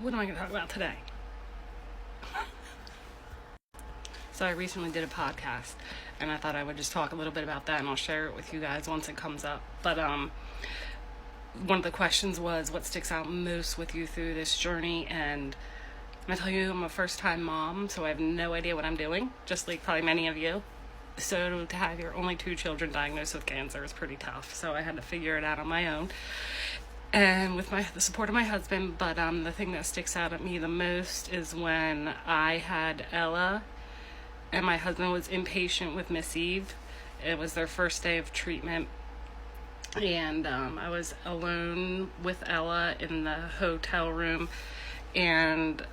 what am I going to talk about today? So I recently did a podcast, and I thought I would just talk a little bit about that, and I'll share it with you guys once it comes up. But one of the questions was, what sticks out most with you through this journey? And I tell you, I'm a first-time mom, so I have no idea what I'm doing, just like probably many of you. So to have your only 2 children diagnosed with cancer is pretty tough. So I had to figure it out on my own, and with the support of my husband. But the thing that sticks out at me the most is when I had Ella, and my husband was inpatient with Miss Eve. It was their first day of treatment, and I was alone with Ella in the hotel room, and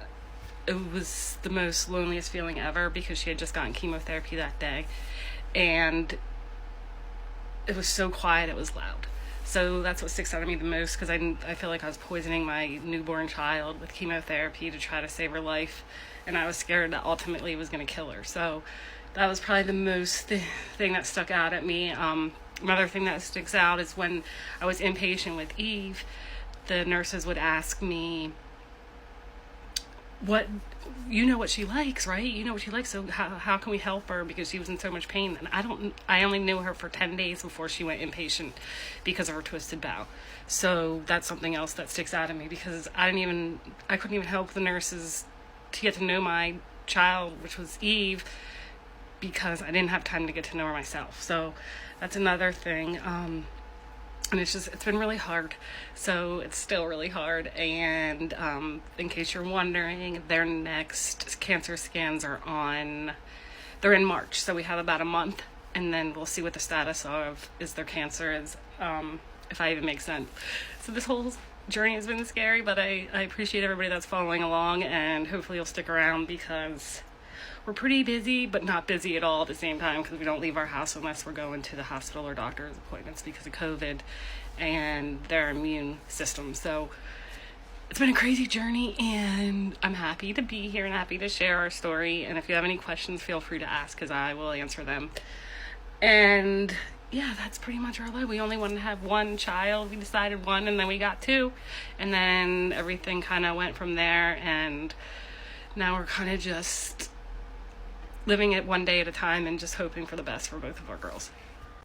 it was the most loneliest feeling ever because she had just gotten chemotherapy that day, and it was so quiet, it was loud. So that's what sticks out to me the most, because I feel like I was poisoning my newborn child with chemotherapy to try to save her life, and I was scared that ultimately it was going to kill her. So that was probably the most thing that stuck out at me. Another thing that sticks out is when I was inpatient with Eve, the nurses would ask me, you know what she likes, right? You know what she likes, so how can we help her, because she was in so much pain. And I only knew her for 10 days before she went inpatient because of her twisted bowel. So that's something else that sticks out at me, because I couldn't even help the nurses to get to know my child, which was Eve, because I didn't have time to get to know her myself. So that's another thing. And it's been really hard. So it's still really hard. And in case you're wondering, their next cancer scans they're in March. So we have about a month, and then we'll see what the status is their cancer is, if I even make sense. So this whole journey has been scary, but I appreciate everybody that's following along, and hopefully you'll stick around, because we're pretty busy, but not busy at all at the same time, because we don't leave our house unless we're going to the hospital or doctor's appointments because of COVID and their immune system. So it's been a crazy journey, and I'm happy to be here and happy to share our story. And if you have any questions, feel free to ask, because I will answer them. And yeah, that's pretty much our life. We only wanted to have 1 child. We decided 1, and then we got 2. And then everything kind of went from there, and now we're kind of just living it one day at a time and just hoping for the best for both of our girls.